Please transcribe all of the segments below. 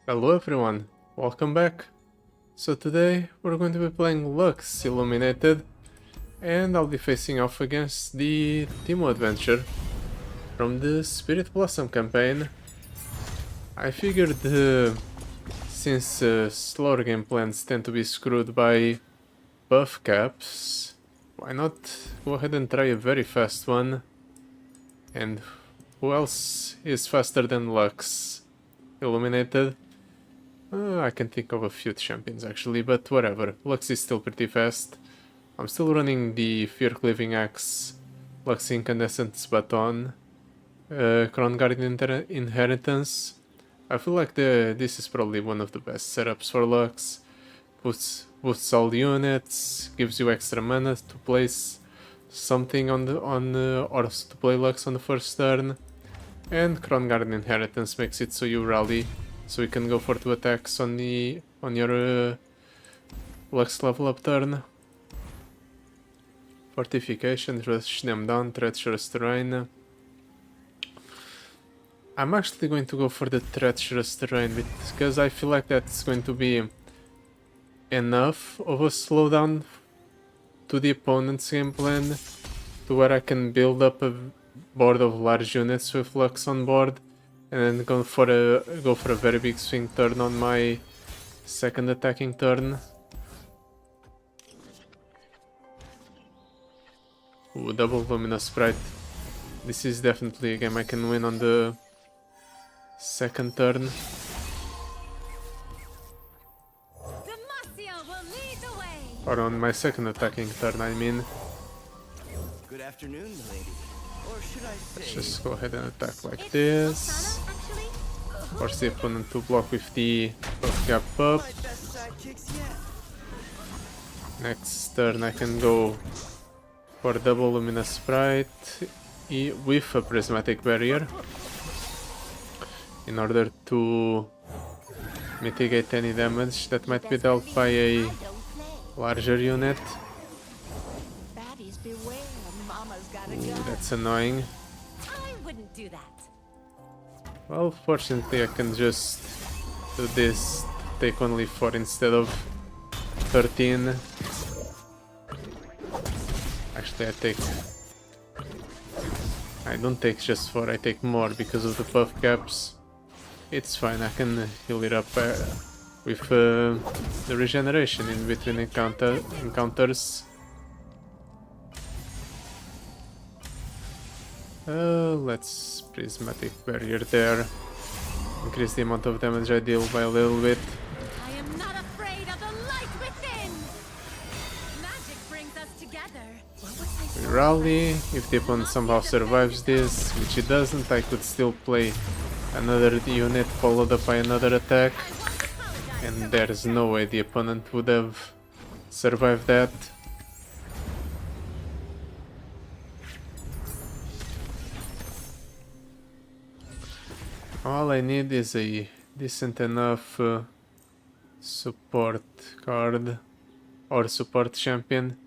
Hello everyone, welcome back. So today we're going to be playing Lux Illuminated and I'll be facing off against the Teemo adventure from the Spirit Blossom campaign. I figured since slower game plans tend to be screwed by buff caps, why not go ahead and try a very fast one? And who else is faster than Lux Illuminated? I can think of a few champions actually, but whatever. Lux is still pretty fast. I'm still running the Fear Cleaving Axe, Lux Incandescence Baton, Crown Guardian Inheritance. I feel like this is probably one of the best setups for Lux. Boosts all units, gives you extra mana to place something or to play Lux on the first turn, and Crown Guardian Inheritance makes it so you rally. So you can go for 2 attacks on your Lux level up turn. Fortification, rush them down, treacherous terrain. I'm actually going to go for the treacherous terrain because I feel like that's going to be enough of a slowdown to the opponent's game plan to where I can build up a board of large units with Lux on board. And then go for a very big swing turn on my second attacking turn. Ooh, double Luminous Sprite. This is definitely a game I can win on the second turn. Or on my second attacking turn, I mean. Good afternoon, lady. Or should I say, let's just go ahead and attack like this. Force the opponent to block with the buff gap up. Next turn I can go for double Luminous Sprite with a Prismatic Barrier in order to mitigate any damage that might be dealt by a larger unit. Ooh, that's annoying. I wouldn't do that. Well, fortunately I can just do this, take only 4 instead of 13. Actually I don't take just 4, I take more because of the buff caps. It's fine, I can heal it up with the regeneration in between encounters. Let's Prismatic Barrier there. Increase the amount of damage I deal by a little bit. I am not afraid of the light within. Magic brings us together. We rally. If the opponent somehow survives this, which it doesn't, I could still play another unit followed up by another attack. And there's no way the opponent would have survived that. All I need is a decent enough support card or support champion.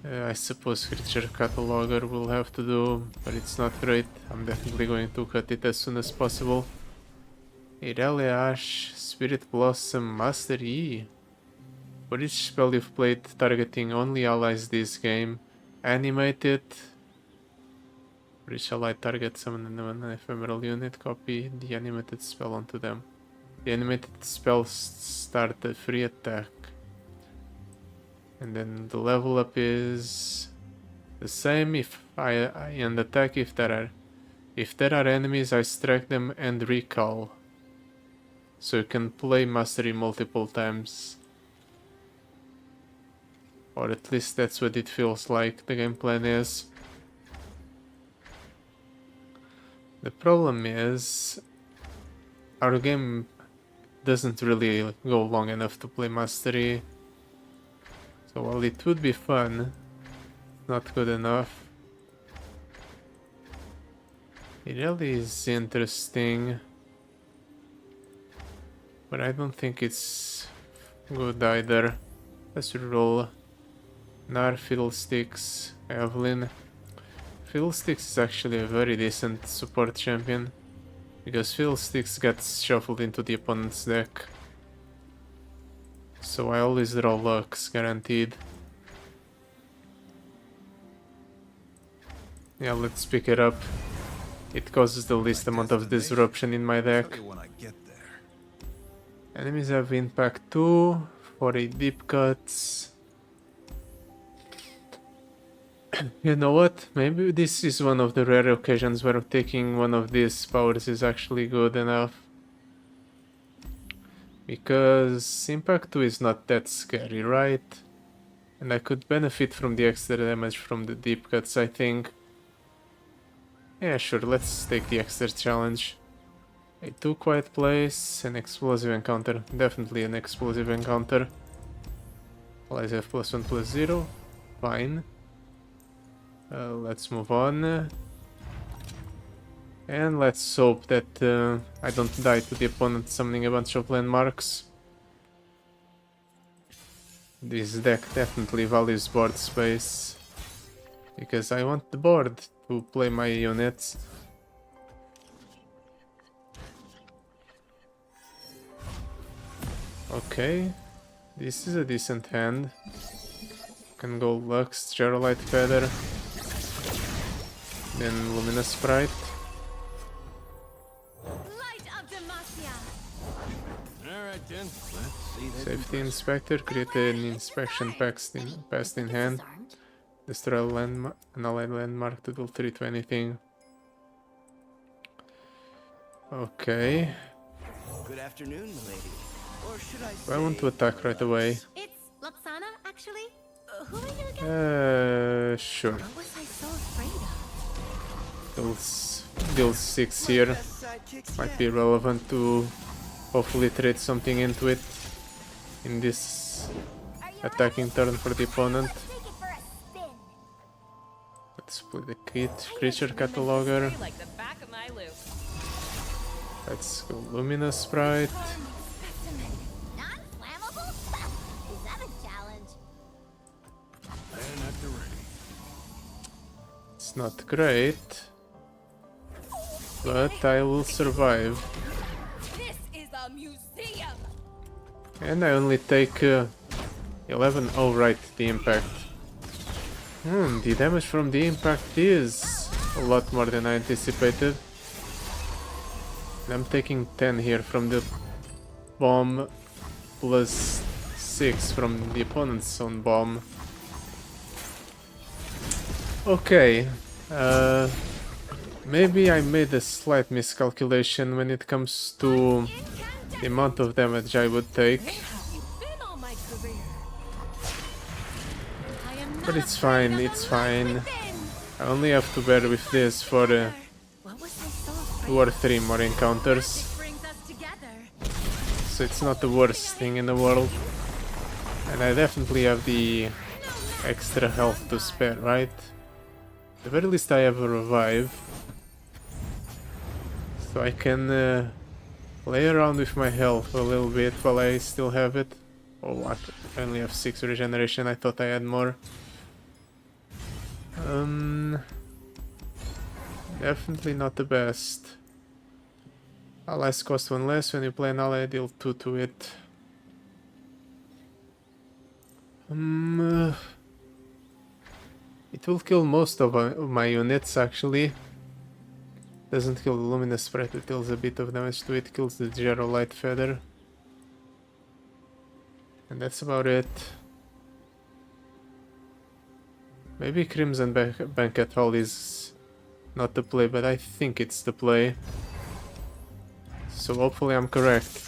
I suppose Creature Cataloger will have to do, but it's not great. I'm definitely going to cut it as soon as possible. Irelia Ash, Spirit Blossom, Master E. For each spell you've played targeting only allies this game, animate it. For each ally target summon an ephemeral unit, copy the animated spell onto them. The animated spells start a free attack. And then the level up is the same if I end attack if there are enemies I strike them and recall. So you can play Mastery multiple times. Or at least that's what it feels like the game plan is. The problem is, our game doesn't really go long enough to play Mastery. So while it would be fun, not good enough. It really is interesting, but I don't think it's good either. Let's roll Nar, Fiddlesticks, Evelyn. Fiddlesticks is actually a very decent support champion. because Fiddlesticks gets shuffled into the opponent's deck. So I always draw Lux, guaranteed. Yeah, let's pick it up. It causes the least amount of disruption in my deck. Enemies have impact 2 for a deep cuts. You know what? Maybe this is one of the rare occasions where taking one of these powers is actually good enough. Because impact 2 is not that scary, right? And I could benefit from the extra damage from the deep cuts, I think. Yeah, sure, let's take the extra challenge. A 2 quiet place, an explosive encounter. Definitely an explosive encounter. Allies have +1/+0. Fine. Let's move on. And let's hope that I don't die to the opponent summoning a bunch of landmarks. This deck definitely values board space. Because I want the board to play my units. Okay, this is a decent hand. Can go Lux, Gerolite Feather, then Luminous Sprite. Light of Demacia. Alright then, let's see that. Safety Inspector, create an inspection past in hand. Destroy an allied landmark to deal 3 to anything. Okay. Good afternoon, milady. Or should I I want to attack right away. It's Luxana, actually. Who are you again? Sure. What was I so afraid of? Deal 6 here. Best sidekicks Might yet. be relevant to hopefully trade something into it in this attacking turn for the opponent. Take it for a spin. Let's play the creature cataloger. Like the back of my loop. Let's go Luminous Sprite. Non-flammable? Is that a challenge? And at the ready. It's not great, but I will survive. This is a museum. And I only take 11. Oh, right, the impact. The damage from the impact is a lot more than I anticipated. And I'm taking 10 here from the bomb, plus 6 from the opponent's own bomb. Okay, maybe I made a slight miscalculation when it comes to the amount of damage I would take. But it's fine, it's fine. I only have to bear with this for 2 or 3 more encounters. So it's not the worst thing in the world. And I definitely have the extra health to spare, right? At the very least I have a revive. So I can play around with my health a little bit while I still have it. Oh, I only have 6 regeneration, I thought I had more. Definitely not the best. Allies cost 1 less. When you play an ally, deal 2 to it. It will kill most of my units, actually. Doesn't kill the Luminous Sprite, it deals a bit of damage to it. Kills the Gerolite Feather. And that's about it. Maybe Crimson Banquet Hall is not the play, but I think it's the play. So hopefully I'm correct.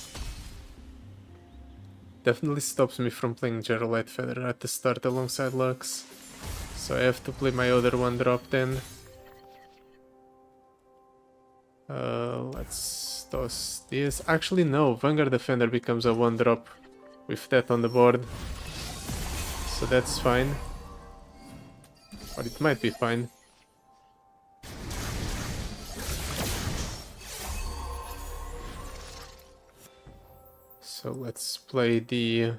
Definitely stops me from playing Gerolite Feather at the start alongside Lux. So I have to play my other 1-drop then. Let's toss this. Actually no, Vanguard Defender becomes a 1-drop with that on the board. So that's fine. Or it might be fine. So let's play the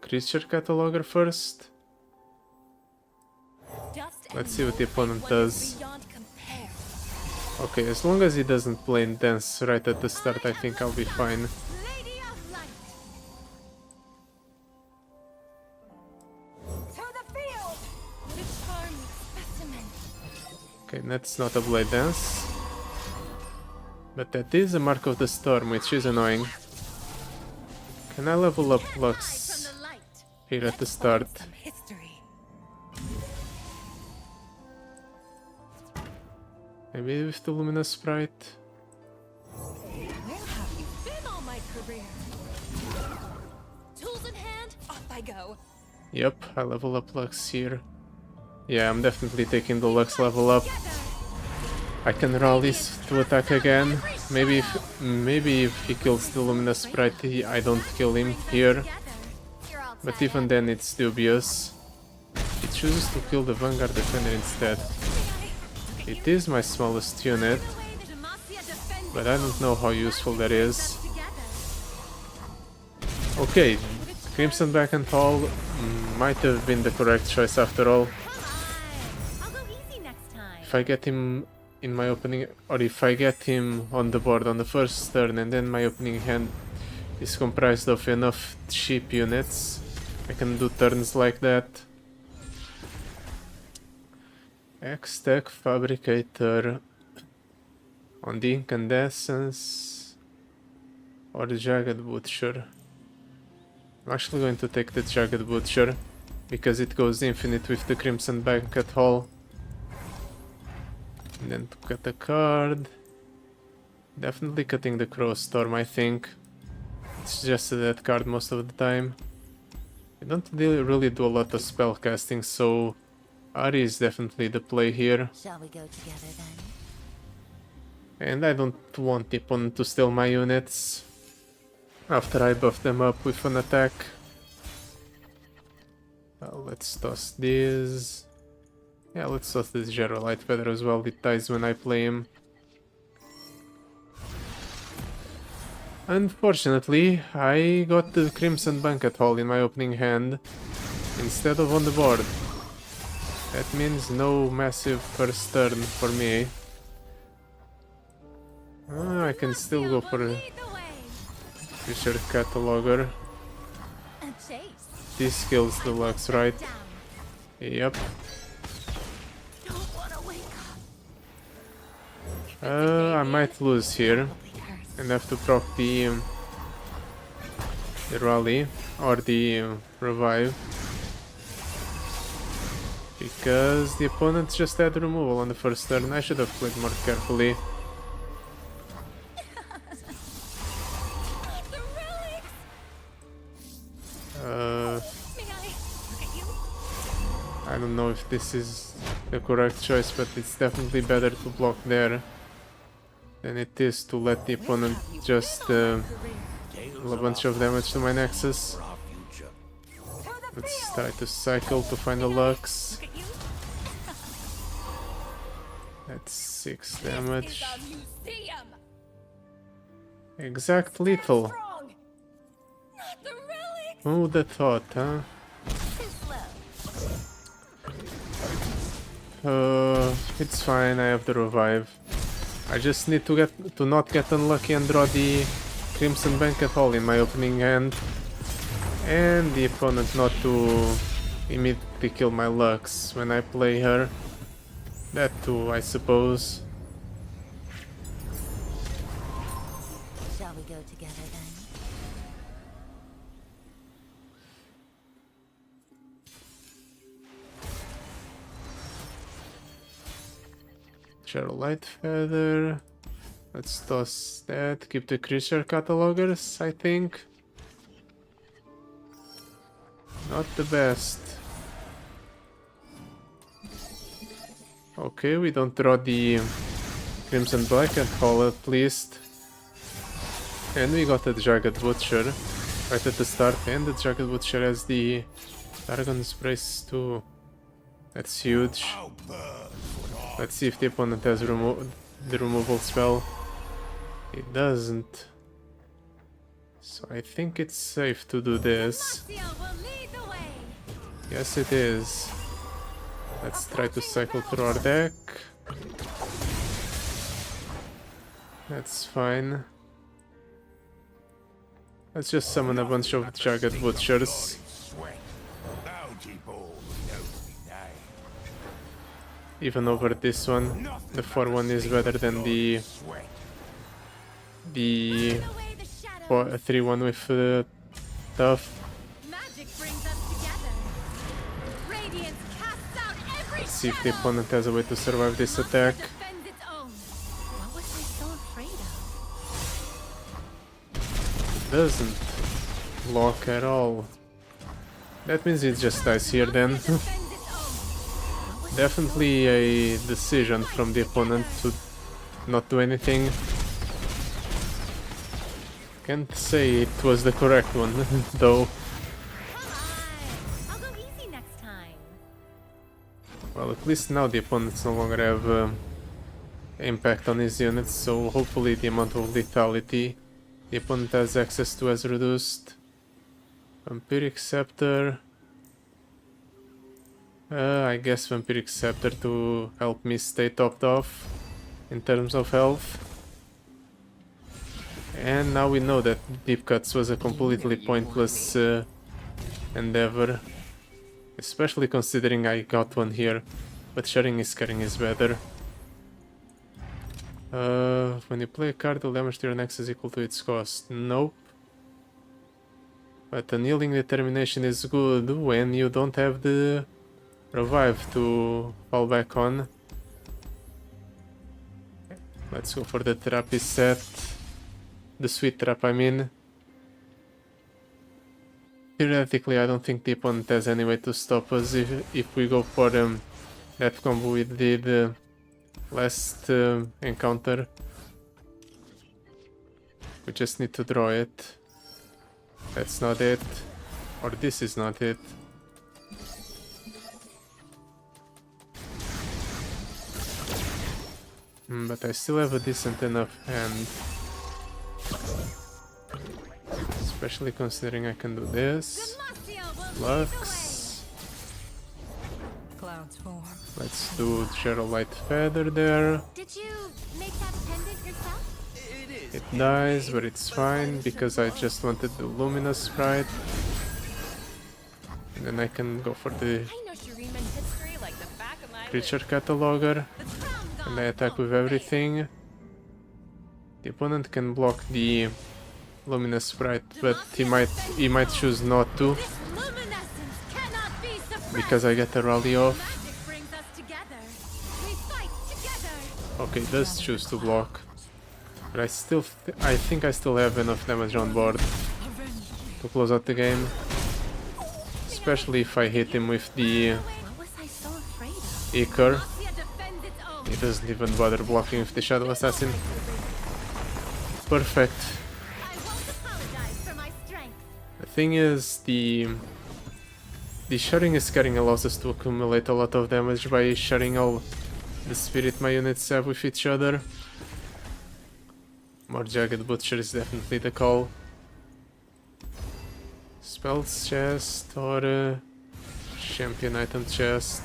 creature cataloger first. Let's see what the opponent does. Okay, as long as he doesn't play in dance right at the start, I think I'll be fine. Lady of Light. To the field. The charming specimen. Okay, that's not a blade dance. But that is a mark of the storm, which is annoying. Can I level up From Lux the light. here at the start? Some history. Maybe with the Luminous Sprite? Where have you been all my career? Tools in hand, off I go. Yep, I level up Lux here. Yeah, I'm definitely taking the Lux level up. I can rally to attack again. Maybe if he kills the Luminous Sprite, I don't kill him here. But even then it's dubious. He chooses to kill the Vanguard Defender instead. It is my smallest unit, but I don't know how useful that is. Okay, Crimson Back and Fall might have been the correct choice after all. I'll go easy next time. If I get him in my opening, or if I get him on the board on the first turn and then my opening hand is comprised of enough cheap units, I can do turns like that. X-Tech Fabricator on the Incandescence or the Jagged Butcher. I'm actually going to take the Jagged Butcher because it goes infinite with the Crimson Banquet Hall. And then to cut a card. Definitely cutting the Crow Storm, I think. It's just a dead card most of the time. I don't really do a lot of spell casting, so Ahri is definitely the play here. Shall we go together then? And I don't want the opponent to steal my units after I buff them up with an attack. Let's toss this. Yeah, let's toss this Gerolite Feather as well. It dies when I play him. Unfortunately, I got the Crimson Banquet Hall in my opening hand instead of on the board. That means no massive first turn for me. I can still go for a Fisher Cataloger. This kills the Lux, right? Yep. I might lose here and have to proc the rally or the revive. Because the opponent just had removal on the first turn. I should have played more carefully. I don't know if this is the correct choice, but it's definitely better to block there than it is to let the opponent just deal a bunch of damage to my Nexus. Let's try to cycle to find a Lux. That's 6 damage. Exact lethal. Who would have thought, huh? It's fine, I have the revive. I just need to not get unlucky and draw the Crimson Banquet Hall in my opening hand. And the opponent not to immediately kill my Lux when I play her. That too, I suppose. Shall we go together then? Gerolite Feather. Let's toss that. Keep the creature catalogers, I think. Not the best. Okay, we don't draw the Crimson Banquet Hall at least. And we got the Jagged Butcher right at the start, and the Jagged Butcher has the Dragon's Brace too. That's huge. Let's see if the opponent has the removal spell. It doesn't. So I think it's safe to do this. Yes, it is. Let's try to cycle through our deck. That's fine. Let's just summon a bunch of Jagged Butchers. Even over this one, the 4-1 is better than the 3-1 with Tough. Magic brings us together. Radiance casts out every Let's see if the shadow. opponent has a way to survive this attack. Defends its own. What was I so afraid of? Doesn't block at all. That means it just dies here then. Defends its own. What was Definitely a decision from the opponent to not do anything. Can't say it was the correct one, though. Come on. I'll go easy next time. Well, at least now the opponents no longer have impact on his units, so hopefully the amount of lethality the opponent has access to has reduced. Vampiric Scepter. I guess Vampiric Scepter to help me stay topped off in terms of health. And now we know that Deep Cuts was a completely pointless endeavor. Especially considering I got one here. But sharing is caring is better. When you play a card, the damage to your next is equal to its cost. Nope. But Unyielding Determination is good when you don't have the revive to fall back on. Let's go for the therapy set. The sweet trap, I mean. Theoretically, I don't think the opponent has any way to stop us if we go for that combo we did last encounter. We just need to draw it. That's not it. Or this is not it. But I still have a decent enough hand. Especially considering I can do this. Lux. Clouds form. Let's do Gerald Light Feather there. Did you make that pendant yourself? It is. It dies, but it's fine because I just wanted the Luminous Sprite. And then I can go for the I know Shuriman history like the back of my Creature Cataloger. The crown And I god attack with won't everything. The opponent can block the Luminous Sprite, but he might choose not to This luminescence cannot be suppressed. because I get a rally off. Magic brings us together. We fight together. Okay, does choose to block. But I think I still have enough damage on board to close out the game. Especially if I hit him with the What was I so afraid of? Ichor. Demacia defends its own. He doesn't even bother blocking with the Shadow Assassin. Perfect. I won't apologize for my strength. The thing is, the sharing is carrying allows us to accumulate a lot of damage by sharing all the spirit my units have with each other. More Jagged Butcher is definitely the call. Spells chest or champion item chest.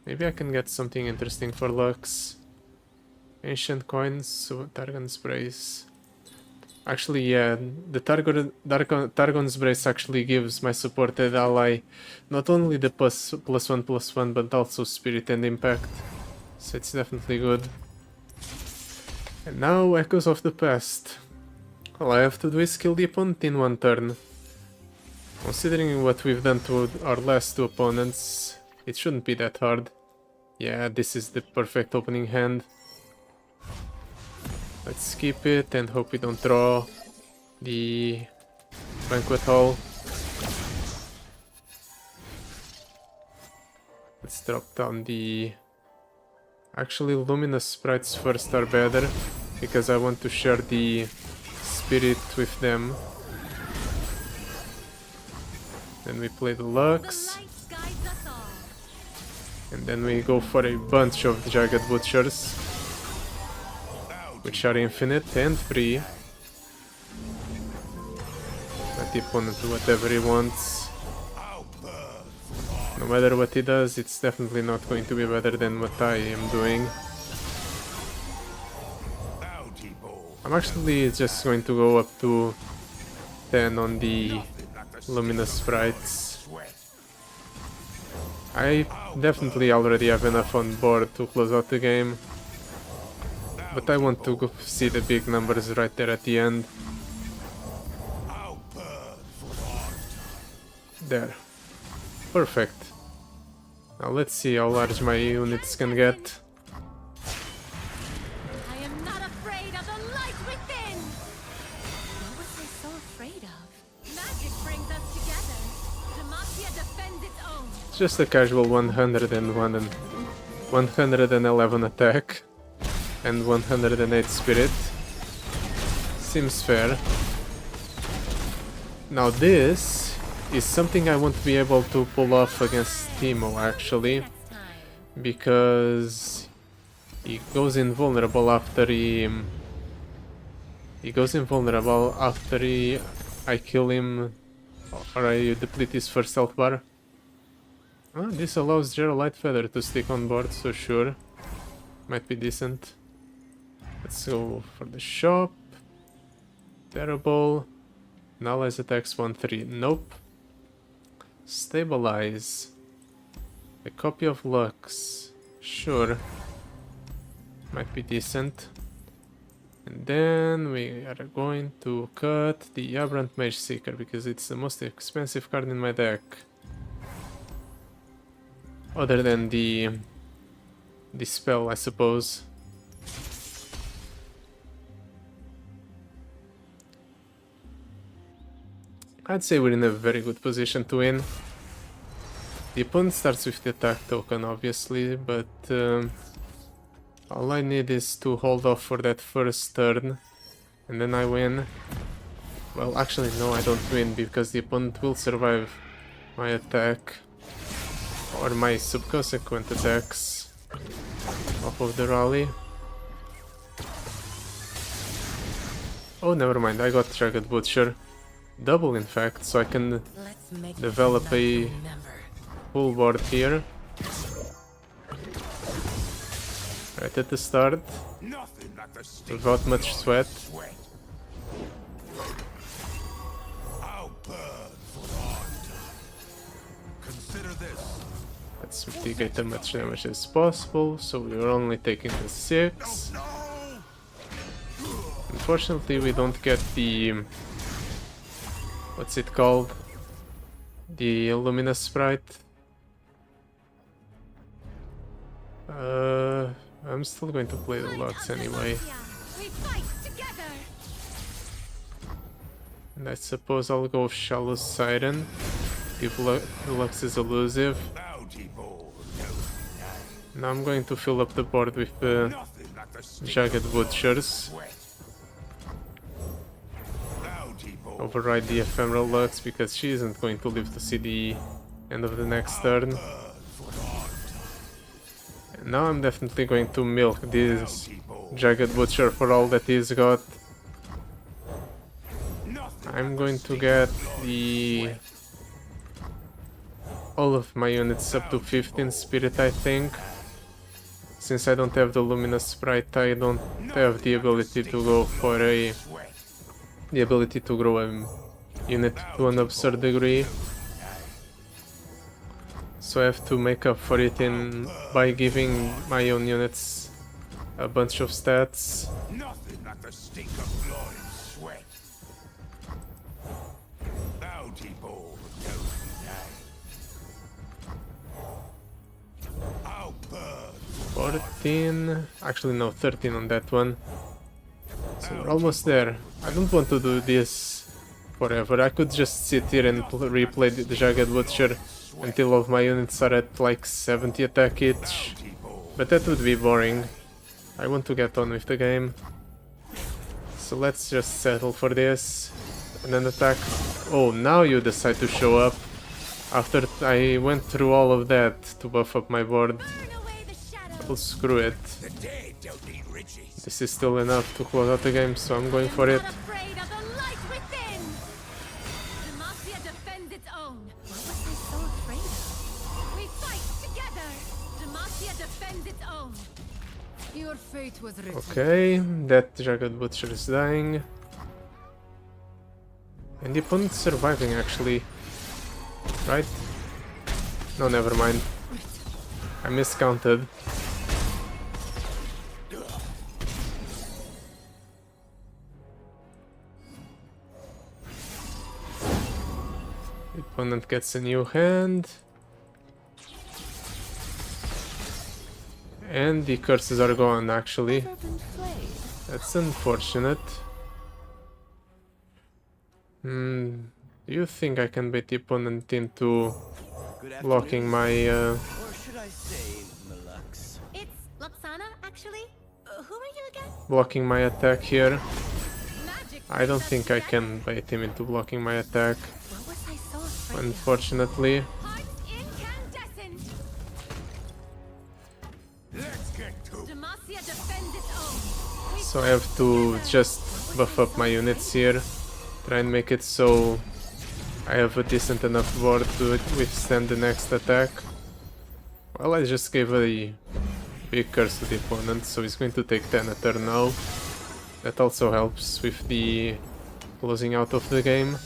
Maybe I can get something interesting for Lux. Ancient coins, so Targon's Brace. Actually, yeah, the Targon's Brace actually gives my supported ally not only the +1/+1 but also Spirit and Impact. So it's definitely good. And now, Echoes of the Past. All I have to do is kill the opponent in one turn. Considering what we've done to our last two opponents, it shouldn't be that hard. Yeah, this is the perfect opening hand. Let's skip it and hope we don't draw the Banquet Hall. Let's drop down the... Actually, Luminous Sprites first are better, because I want to share the Spirit with them. Then we play the The Lux, light guides us all. and then we go for a bunch of Jagged Butchers, which are infinite and free. Let the opponent do whatever he wants. No matter what he does, it's definitely not going to be better than what I am doing. I'm actually just going to go up to 10 on the luminous sprites. I definitely already have enough on board to close out the game, but I want to see the big numbers right there at the end. There. Perfect. Now let's see how large my units can get. I am not afraid of the light within! What was I so afraid of? Magic brings us together. Demacia defends its own. It's just a casual 101 and 111 attack and 108 spirit. Seems fair. Now this is something I won't be able to pull off against Teemo actually, because he goes invulnerable after I kill him or I deplete his first health bar. Oh, this allows Geraldite Feather to stick on board, so sure, might be decent. Let's go for the shop. Terrible. Analyze attacks 1-3. Nope. Stabilize. A copy of Lux. Sure. Might be decent. And then we are going to cut the Aberrant Mage Seeker because it's the most expensive card in my deck. Other than the spell, I suppose. I'd say we're in a very good position to win. The opponent starts with the attack token, obviously, but all I need is to hold off for that first turn, and then I win. Well, actually, no, I don't win, because the opponent will survive my attack, or my subsequent attacks, off of the rally. Oh, never mind, I got Jagged Butcher. Double, in fact, so I can develop a full board here. Right at the start, without much sweat. Let's mitigate as much damage as possible, so we're only taking the 6. Unfortunately, we don't get the... what's it called? The luminous sprite. I'm still going to play the Lux anyway. We fight together. And I suppose I'll go Shallow Siren. If the Lux is elusive. Now I'm going to fill up the board with the Jagged Butchers. Override the Ephemeral Lux because she isn't going to live to see the end of the next turn. And now I'm definitely going to milk this Jagged Butcher for all that he's got. I'm going to get all of my units up to 15 spirit, I think. Since I don't have the Luminous Sprite, I don't have the ability to go for the ability to grow a unit to an absurd degree. So I have to make up for it by giving my own units a bunch of stats. Actually no, 13 on that one. So we're almost there. I don't want to do this forever. I could just sit here and replay the Jagged Butcher until all of my units are at like 70 attack each. But that would be boring. I want to get on with the game. So let's just settle for this. And then attack. Oh, now you decide to show up. After I went through all of that to buff up my board. Well, screw it. This is still enough to close out the game, so I'm going for it. Your fate fate was written. Okay, that Jagged Butcher is dying. And the opponent's surviving actually. Right? No, never mind. I miscounted. The opponent gets a new hand. And the curses are gone actually. That's unfortunate. Do you think I can bait the opponent into Good blocking afternoon. my Or should I say, Malux? It's Luxana, actually. Who are you again? blocking my attack here? Magic I don't brings us think I together. can bait him into blocking my attack, What was I so afraid of? unfortunately. Hearts incandescent. Let's get to Demacia defends its own. We So I have to just buff up my units here, try and make it so I have a decent enough board to withstand the next attack. Well, I just gave a big curse to the opponent, so he's going to take 10 a turn now. That also helps with the closing out of the game.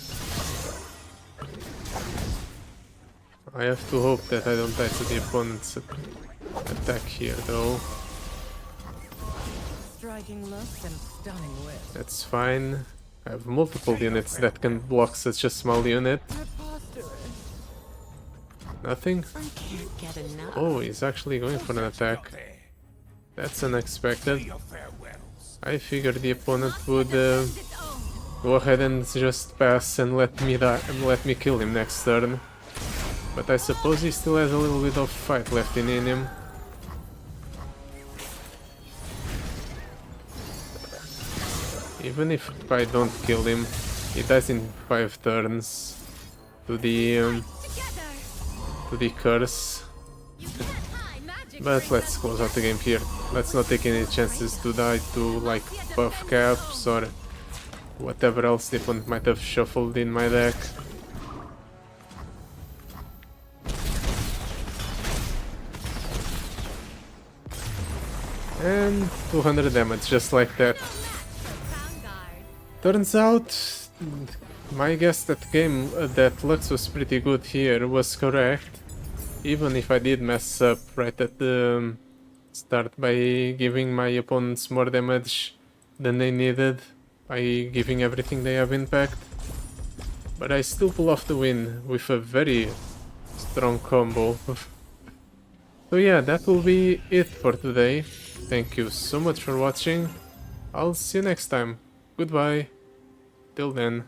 I have to hope that I don't die to the opponent's attack here though. Striking left and stunning west. That's fine. I have multiple units that can block such a small unit. Preposterous. Nothing? I can't get enough. Oh, he's actually going for an attack. That's unexpected. I figured the opponent would defends its own. go ahead and just pass and let me die and let me kill him next turn. But I suppose he still has a little bit of fight left in him. Even if I don't kill him, he dies in 5 turns to Together. the curse. You can't hide magic. But brings let's us close out the together. game here. Let's not take any chances to die to like buff caps or whatever else the opponent might have shuffled in my deck. And 200 damage, just like that. Sound guard. Turns out, my guess that Lux was pretty good here was correct. Even if I did mess up right at the start by giving my opponents more damage than they needed, by giving everything they have impact. But I still pull off the win with a very strong combo. So yeah, that will be it for today. Thank you so much for watching. I'll see you next time. Goodbye. Till then.